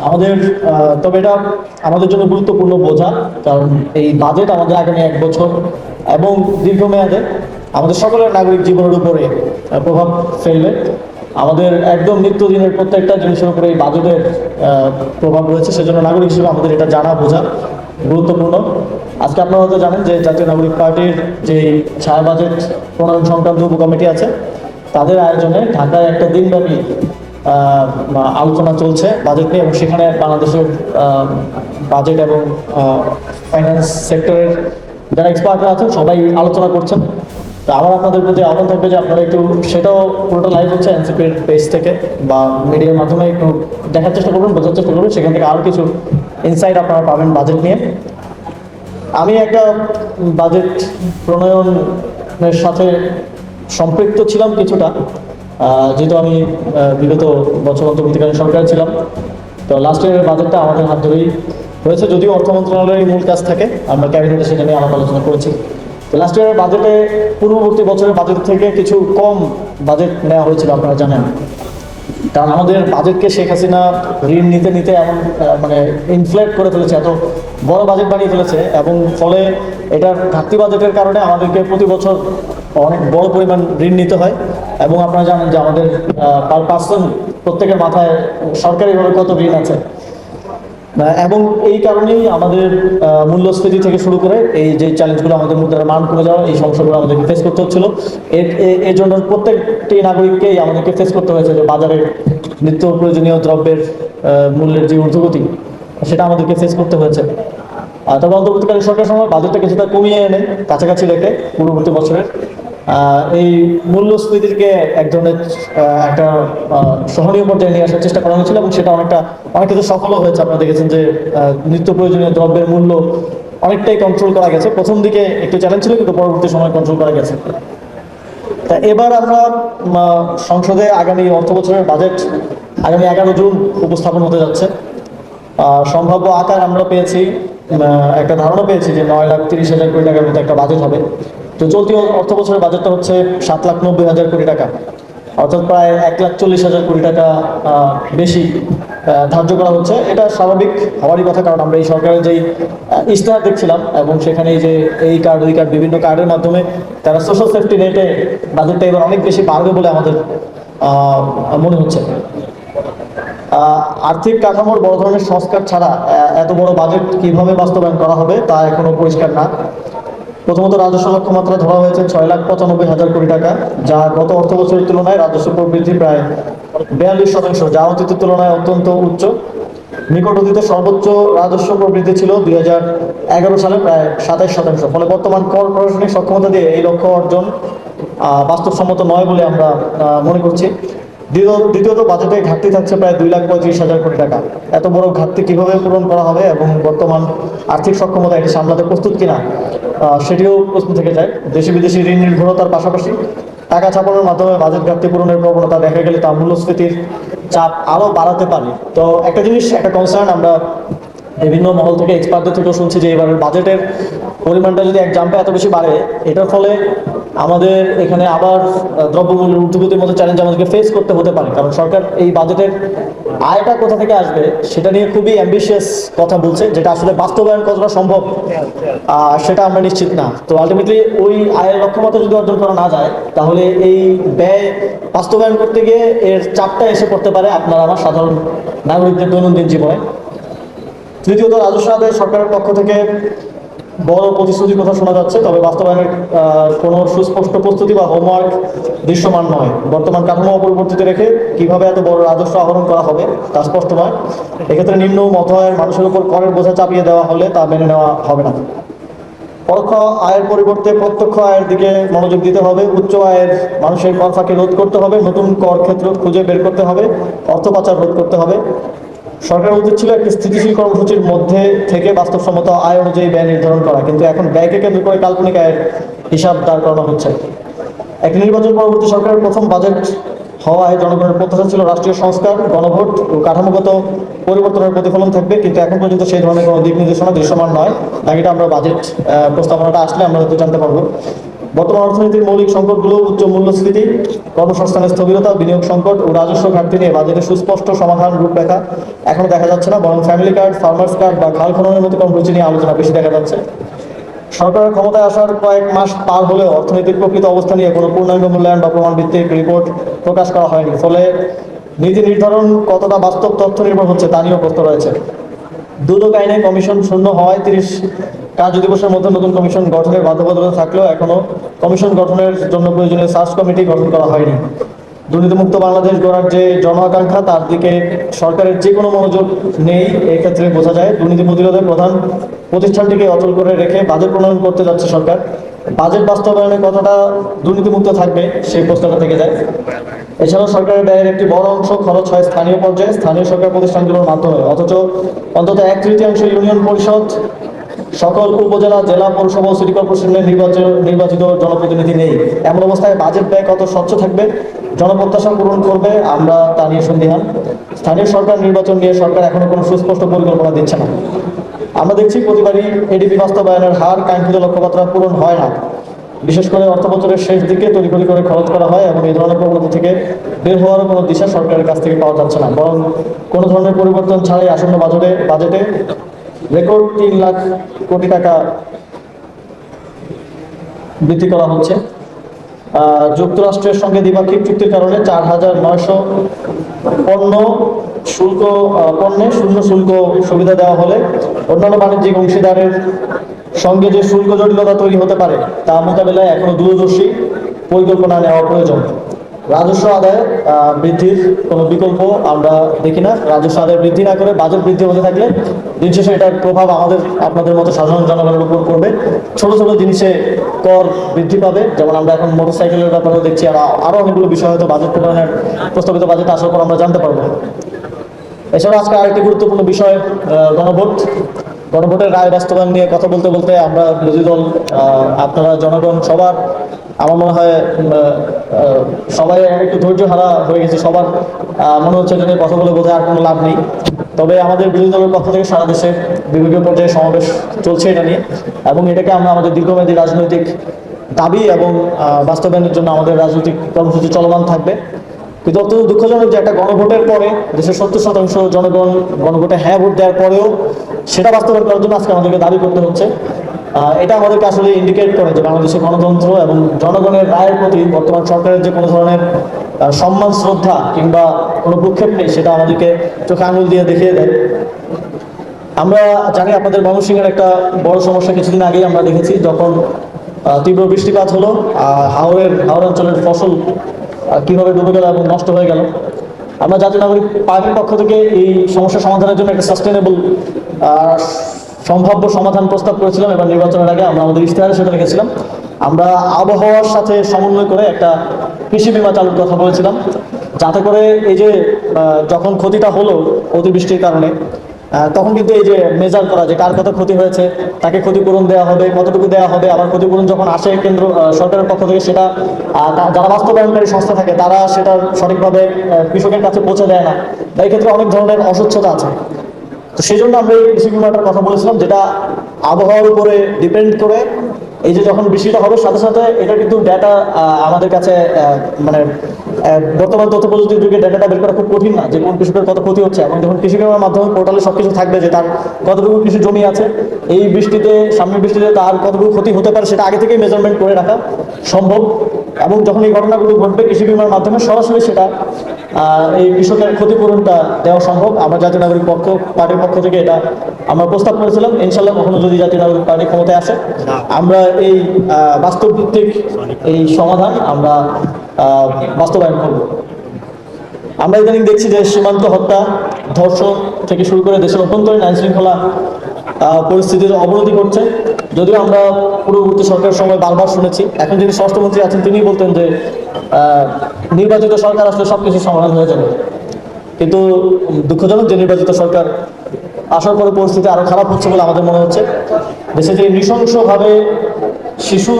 আমাদের তবে এটা আমাদের জন্য গুরুত্বপূর্ণ বোঝা, কারণ এই বাজেট আমাদের আগামী 1 বছর এবং দীর্ঘমেয়াদে আমাদের সকলের নাগরিক জীবনের উপরে প্রভাব ফেলবে। আমাদের একদম নিত্যদিনের প্রত্যেকটা জিনিসের উপরে এই বাজেটের প্রভাব রয়েছে, সেজন্য নাগরিক হিসেবে আমাদের এটা জানা বোঝা গুরুত্বপূর্ণ। আজকে আপনারা হয়তো জানেন যে জাতীয় নাগরিক পার্টির যে ছায়া বাজেট প্রণয়ন সংক্রান্ত উপকমিটি আছে, তাদের আয়োজনে ঢাকায় একটা দিনব্যাপী আলোচনা চলছে বাজেট নিয়ে, এবং সেখানে বাংলাদেশের বাজেট এবং ফাইন্যান্স সেক্টরের যারা এক্সপার্টরা আছেন সবাই আলোচনা করছেন। তো আমার আপনাদের প্রতি আহ্বান থাকবে যে আপনারা একটু, সেটাও পুরোটা লাইভ হচ্ছে এনসিপির পেজ থেকে বা মিডিয়ার মাধ্যমে, একটু দেখার চেষ্টা করবেন, বোঝার চেষ্টা করবেন, সেখান থেকে আরও কিছু ইনসাইট আপনারা পাবেন বাজেট নিয়ে। আমি একটা বাজেট প্রণয়নের সাথে সম্পৃক্ত ছিলাম কিছুটা, যেহেতু আমি বিগত বছর অন্তর্বর্তীকালীন সরকারে ছিলাম। তো লাস্ট ইয়ারের বাজেটটা আমাদের হাত ধরেই হয়েছে, যদিও অর্থ মন্ত্রণালয়ের মূল কাজ থাকে, আমরা ক্যাবিনেটে সেটা নিয়ে আলাপ আলোচনা করেছি। তো লাস্ট ইয়ারের বাজেটে পূর্ববর্তী বছরের বাজেট থেকে কিছু কম বাজেট নেওয়া হয়েছিল, আপনারা জানেন। কারণ আমাদের বাজেটকে শেখ হাসিনা ঋণ নিতে নিতে এমন মানে ইনফ্লেট করে ফেলেছে, এত বড় বাজেট বানিয়ে ফেলেছে, এবং ফলে এটার ঘাটতি বাজেটের কারণে আমাদেরকে প্রতি বছর অনেক বড় পরিমাণ ঋণ নিতে হয়। এবং আপনারা জানেন যে আমাদের পার পার্সন প্রত্যেকের মাথায় সরকারিভাবে কত ঋণ আছে, এবং এই কারণেই আমাদের মূল্যস্ফীতি থেকে শুরু করে এই যে চ্যালেঞ্জগুলো আমাদের মধ্যে মান কমে যাওয়া, এই সমস্যাগুলো আমাদেরকে ফেস করতে হচ্ছিল। এর জন্য প্রত্যেকটি নাগরিককেই আমাদেরকে ফেস করতে হয়েছে যে বাজারে নিত্য প্রয়োজনীয় দ্রব্যের মূল্যের যে ঊর্ধ্বগতি, সেটা আমাদেরকে ফেস করতে হয়েছে। তবে অন্তর্বর্তীকালীন সরকার সময় বাজেটটা কিছুটা কমিয়ে এনে কাছাকাছি রেখে পূর্ববর্তী বছরের এই মূল্যস্ফীতিকে এক ধরনের একটা সহনীয় পর্যায়ে নিয়ে আসার চেষ্টা করা হয়েছিল, এবং সেটা অনেক কিছু সফলও হয়েছে। আপনারা দেখেছেন যে নিত্য প্রয়োজনীয় দ্রব্যের মূল্য অনেকটাই কন্ট্রোল করা গেছে। প্রথম দিকে একটু চ্যালেঞ্জ ছিল, কিন্তু পরবর্তী সময় কন্ট্রোল করা গেছে। তা এবার আমরা সংসদে আগামী অর্থ বছরের বাজেট আগামী 11 জুন উপস্থাপন হতে যাচ্ছে। সম্ভাব্য আকার আমরা পেয়েছি, একটা ধারণা পেয়েছি যে 9,30,000 কোটি টাকার মতো একটা বাজেট হবে। তো চলতি অর্থ বছরের বাজেটটা হচ্ছে 7,90,000 কোটি টাকা, অর্থাৎ প্রায় 1,40,000 কোটি টাকা বেশি ধার্য করা হচ্ছে। এটা স্বাভাবিক হওয়ারই কথা, কারণ আমরা এই সরকারের যেই ইশতেহার দেখছিলাম, এবং সেখানে যে এই কার্ড ওই কার্ড বিভিন্ন কার্ডের মাধ্যমে তারা সোশ্যাল সেফটি নেটে বাজেটটা এবার অনেক বেশি বাড়বে বলে আমাদের মনে হচ্ছে। আর্থিক কাঠামোর বড় ধরনের সংস্কার ছাড়া এত বড় বাজেট কিভাবে বাস্তবায়ন করা হবে তা এখনো পরিষ্কার না। প্রথমত রাজস্ব লক্ষ্যমাত্রা ধরা হয়েছে 6,95,000 কোটি টাকা, যা গত অর্থ বছরের তুলনায় রাজস্ব প্রবৃদ্ধি প্রায় 42%, যা অতীতের তুলনায় অত্যন্ত উচ্চ। নিকট অতীতে সর্বোচ্চ রাজস্ব প্রবৃদ্ধি ছিল 2011 সালে প্রায় 27%। ফলে বর্তমান কর প্রশাসনিক সক্ষমতা দিয়ে এই লক্ষ্য অর্জন বাস্তবসম্মত নয় বলে আমরা মনে করছি। দ্বিতীয়ত বাজেটে ঘাটতি থাকছে প্রায় 2,35,000 কোটি টাকা। এত বড় ঘাটতি কিভাবে পূরণ করা হবে এবং বর্তমান আর্থিক সক্ষমতা এটি সামলাতে প্রস্তুত কিনা, সেটিও প্রশ্ন থেকে যায়। দেশি বিদেশি ঋণ নির্ভরতার পাশাপাশি টাকা ছাপানোর মাধ্যমে বাজেট ঘাটতি পূরণের প্রবণতা দেখা গেলে তা মূল্যস্ফীতির চাপ আরও বাড়াতে পারে। তো একটা জিনিস, একটা কনসার্ন আমরা বিভিন্ন মহল থেকে এক্সপার্টদের থেকেও শুনছি যে এবারের বাজেটের পরিমাণটা যদি এক জাম্পে এত বেশি বাড়ে, এটার ফলে আমাদের এখানে আবার দ্রব্যমূল্যের ঊর্ধ্বগতির মতো চ্যালেঞ্জ আমাদেরকে ফেস করতে হতে পারে। কারণ সরকার এই বাজেটের আয়টা কোথা থেকে আসবে সেটা নিয়ে খুবই অ্যাম্বিশিয়াস কথা বলছে, যেটা আসলে বাস্তবায়ন কতটা সম্ভব সেটা আমরা নিশ্চিত না। তো আলটিমেটলি ওই আয়ের লক্ষ্যমাত্রা যদি অর্জন করা না যায়, তাহলে এই ব্যয় বাস্তবায়ন করতে গিয়ে এর চাপটা এসে পড়তে পারে আপনার আমার সাধারণ নাগরিকদের দৈনন্দিন জীবনে। তৃতীয়ত রাজস্ব আদায় সরকারের পক্ষ থেকে বড় প্রতিশ্রুতির কথা শোনা যাচ্ছে, তবে বাস্তবায়নের কোনো সুস্পষ্ট প্রস্তুতি বা হোমওয়ার্ক দৃশ্যমান নয়। বর্তমান কাঠামো অপরিবর্তিত রেখে কিভাবে এত বড় রাজস্ব আহরণ করা হবে তা স্পষ্ট নয়। এক্ষেত্রে নিম্ন মধ্যআয়ের মানুষের উপর করের বোঝা চাপিয়ে দেওয়া হলে তা মেনে নেওয়া হবে না। পরোক্ষ আয়ের পরিবর্তে প্রত্যক্ষ আয়ের দিকে মনোযোগ দিতে হবে। উচ্চ আয়ের মানুষের কর ফাঁকি রোধ করতে হবে, নতুন কর ক্ষেত্র খুঁজে বের করতে হবে, অর্থ পাচার রোধ করতে হবে। সরকারের উচিত ছিল একটি স্থিতিশীল কর্মসূচির মধ্যে থেকে বাস্তবসম্মত আয় অনুযায়ী ব্যয় নির্ধারণ করা, কিন্তু এখন ব্যয়কে কেন্দ্র করে কাল্পনিক আয়ের হিসাব দাঁড় করানো হচ্ছে। একটি নির্বাচন পরবর্তী সরকারের প্রথম বাজেট হওয়ায় জনগণের প্রত্যাশা ছিল রাষ্ট্রীয় সংস্কার, গণভোট ও কাঠামোগত পরিবর্তনের প্রতিফলন থাকবে, কিন্তু এখন পর্যন্ত সেই ধরনের কোনো দিক নির্দেশনা দৃশ্যমান নয়। বাকিটা আমরা বাজেট প্রস্তাবনাটা আসলে আমরা হয়তো জানতে পারবো। বর্তমান অর্থনীতির মৌলিক সংকটগুলো উচ্চ মূল্যস্ফীতি, কর্মসংস্থানের স্থবিরতা, বিনিয়োগ সংকট ও রাজস্ব ঘাটতি নিয়ে বাজেটে সুস্পষ্ট সমাধান রূপরেখা এখনো দেখা যাচ্ছে না, বরং ফ্যামিলি কার্ড, ফার্মার্স কার্ড বা খাল খননের মতো কর্মসূচি নিয়ে আলোচনা বেশি দেখা যাচ্ছে। সরকারের ক্ষমতায় আসার কয়েক মাস পার হলেও অর্থনৈতিক প্রকৃত অবস্থা নিয়ে কোনো পূর্ণাঙ্গ মূল্যায়ন বা প্রমাণ ভিত্তিক রিপোর্ট প্রকাশ করা হয়নি, ফলে নীতি নির্ধারণ কতটা বাস্তব তথ্য নির্ভর হচ্ছে তা নিয়েও প্রশ্ন রয়েছে। দুদক আইনে কমিশন শূন্য হওয়ায় 30 কার্য দিবসের মধ্যে নতুন কমিশন গঠনের বাধ্যবাধকতা থাকলেও এখনো কমিশন গঠনের জন্য প্রয়োজনীয় সার্চ কমিটি গঠন করা হয়নি। দুর্নীতিমুক্ত বাংলাদেশ গড়ার যে জনআকাঙ্ক্ষা তার দিকে সরকারের যে কোনো মনোযোগ নেই, এক্ষেত্রে বোঝা যায়। দুর্নীতি প্রতিরোধের প্রধান প্রতিষ্ঠানটিকে অচল করে রেখে বাজেট প্রণয়ন করতে যাচ্ছে সরকার। বাজেট বাস্তবায়নে কতটা দুর্নীতিমুক্ত থাকবে সেই প্রশ্নটা থেকে যায়। এছাড়াও সরকারের ব্যয়ের একটি বড় অংশ খরচ হয় স্থানীয় পর্যায়ে, স্থানীয় সরকার প্রতিষ্ঠানগুলোর মাধ্যমে, অথচ অন্তত 1/3 ইউনিয়ন পরিষদ, সকল উপজেলা, জেলা, পৌরসভা ও সিটি কর্পোরেশনের নির্বাচিত জনপ্রতিনিধি নেই। এমন অবস্থায় বাজেট ব্যয় কত স্বচ্ছ থাকবে, জনপ্রত্যাশা পূরণ করবে, আমরা তা নিয়ে সন্দিহান। স্থানীয় সরকার নির্বাচন নিয়ে সরকার এখনো কোনো সুস্পষ্ট পরিকল্পনা দিচ্ছে না। আমরা দেখছি প্রতিবারই এডিপি বাস্তবায়নের হার কাঙ্ক্ষিত লক্ষ্যমাত্রা পূরণ হয় না। বিশেষ করে অর্থ বছরের শেষ দিকে তড়িঘড়ি করে খরচ করা হয় এবং এই ধরনের প্রবণতা থেকে বের হওয়ারও কোনো দিশা সরকারের কাছ থেকে পাওয়া যাচ্ছে না, বরং কোনো ধরনের পরিবর্তন ছাড়াই আসন্ন বাজেটে রেকর্ড 3 লাখ কোটি টাকা বৃদ্ধি করা হচ্ছে। যুক্তরাষ্ট্রের সঙ্গে দ্বিপাক্ষিক চুক্তির কারণে 4,900 পণ্যে শূন্য শুল্ক সুবিধা দেওয়া হলে অন্যান্য বাণিজ্যিক অংশীদারের সঙ্গে যে শুল্ক জটিলতা তৈরি হতে পারে তা মোকাবেলায় এখনো দূরদর্শী পরিকল্পনা নেওয়া প্রয়োজন। রাজস্ব আদায় বৃদ্ধির কোনো বিকল্প আমরা দেখি না। রাজস্ব আদায় বৃদ্ধি না করে বাজেট বৃদ্ধি হতে থাকলে দিন শেষে এটার প্রভাব আপনাদের মতো সাধারণ জনগণের উপর পড়বে। ছোট ছোট জিনিসে কর বৃদ্ধি পাবে, যেমন আমরা এখন মোটরসাইকেলের ব্যাপারেও দেখছি, আর আরও অনেকগুলো বিষয় হয়তো বাজেট প্রণয়নের প্রস্তাবিত বাজেট আসার পর আমরা জানতে পারবো। এছাড়াও আজকে আরেকটি গুরুত্বপূর্ণ বিষয় গণভোটের রায় বাস্তবায়ন নিয়ে কথা বলতে বলতে আমরা বিরোধী দল, আপনারা, জনগণ সবার, আমার মনে হয় সবাই একটু ধৈর্য হারা হয়ে গেছে। সবার মনে হচ্ছে যে কথা বলে বোধহয় আর কোনো লাভ নেই। তবে আমাদের বিরোধী দলের পক্ষ থেকে সারা দেশে বিভাগীয় পর্যায়ে সমাবেশ চলছে এটা নিয়ে, এবং এটাকে আমরা আমাদের দীর্ঘমেয়াদী রাজনৈতিক দাবি এবং বাস্তবায়নের জন্য আমাদের রাজনৈতিক কর্মসূচি চলমান থাকবে। কিন্তু অত্যন্ত দুঃখজনক যে একটা গণভোটের পরে দেশের 70% জনগণ গণভোটে হ্যাঁ ভোট দেওয়ার পরেও সেটা বাস্তবায়ন করার জন্য আজকে আমাদেরকে দাবি করতে হচ্ছে। এটা আমাদেরকে আসলে ইন্ডিকেট করে যে বাংলাদেশের গণতন্ত্র এবং জনগণের রায়ের প্রতি বর্তমান সরকারের যে কোনো ধরনের সম্মান, শ্রদ্ধা কিংবা কোনো ভ্রুক্ষেপ নেই, সেটা আমাদেরকে চোখে আঙুল দিয়ে দেখিয়ে দেয়। আমরা জানি আপনাদের ময়মনসিংহের একটা বড় সমস্যা কিছুদিন আগেই আমরা দেখেছি, যখন তীব্র বৃষ্টিপাত হলো, হাওড় অঞ্চলের ফসল কিভাবে ডুবে গেল এবং নষ্ট হয়ে গেল। আমরা জাতীয় নাগরিক পার্টির পক্ষ থেকে এই সমস্যা সমাধানের জন্য একটা সাস্টেনেবল সম্ভাব্য সমাধান প্রস্তাব করেছিলাম। এবার নির্বাচনের আগে আমরা আমাদের ইশতেহারে সেটা রেখেছিলাম। আমরা আবহাওয়ার সাথে সমন্বয় করে একটা কৃষি বিমা চালুর কথা বলেছিলাম, যাতে করে এই যে যখন ক্ষতিটা হলো অতিবৃষ্টির কারণে, তখন কিন্তু এই যে মেজার করা যে কার কত ক্ষতি হয়েছে, তাকে ক্ষতিপূরণ দেওয়া হবে, কতটুকু দেওয়া হবে, আবার ক্ষতিপূরণ যখন আসে কেন্দ্র সরকারের পক্ষ থেকে, সেটা যারা বাস্তবায়নকারী সংস্থা থাকে তারা সেটা সঠিকভাবে কৃষকের কাছে পৌঁছে দেয় না, এই ক্ষেত্রে অনেক ধরনের অস্বচ্ছতা আছে। তো সেই জন্য আমরা এই কৃষি বিমাটার কথা বলেছিলাম, যেটা আবহাওয়ার উপরে ডিপেন্ড করে এই যে যখন বৃষ্টিটা হবে সাথে সাথে এটা কিন্তু ডেটা আমাদের কাছে মানে বর্তমান তথ্য প্রযুক্তির যুগে ডেটাটা বের করা খুব কঠিন না, যে কোন কৃষকের কত ক্ষতি হচ্ছে। এবং যখন কৃষি বিমার মাধ্যমে পোর্টালে সবকিছু থাকবে যে তার কতটুকু কৃষি জমি আছে, এই বৃষ্টিতে, সামনের বৃষ্টিতে তার কতটুকু ক্ষতি হতে পারে, সেটা আগে থেকেই মেজারমেন্ট করে রাখা সম্ভব। এবং যখন এই ঘটনাগুলো ঘটবে কৃষি বিমার মাধ্যমে সরাসরি সেটা এই কৃষকের ক্ষতিপূরণটা দেওয়া সম্ভব। আমরা জাতীয় নাগরিক পার্টির পক্ষ থেকে এটা আমরা প্রস্তাব করেছিলাম। ইনশাল্লাহ কখনো যদি জাতীয় নাগরিক পার্টি ক্ষমতায় আসে, আমরা এই বাস্তব ভিত্তিক এই সমাধান আমরা বাস্তবায়ন করব। আমরা ইদানিং দেখছি যে সীমান্ত হত্যা, ধর্ষণ থেকে শুরু করে দেশের অভ্যন্তরীণ আইন শৃঙ্খলা পরিস্থিতির অবনতি করছে। যদিও আমরা পূর্ববর্তী সরকারের সময় বারবার শুনেছি, এখন যিনি স্বরাষ্ট্রমন্ত্রী আছেন তিনি বলতেন যে নির্বাচিত সরকার আসলে সবকিছু সমাধান হয়ে যাবে। কিন্তু দুঃখজনক যে নির্বাচিত সরকার আসার পরে পরিস্থিতি আরো খারাপ হচ্ছে বলে আমাদের মনে হচ্ছে। দেশে যে নৃশংসভাবে শিশু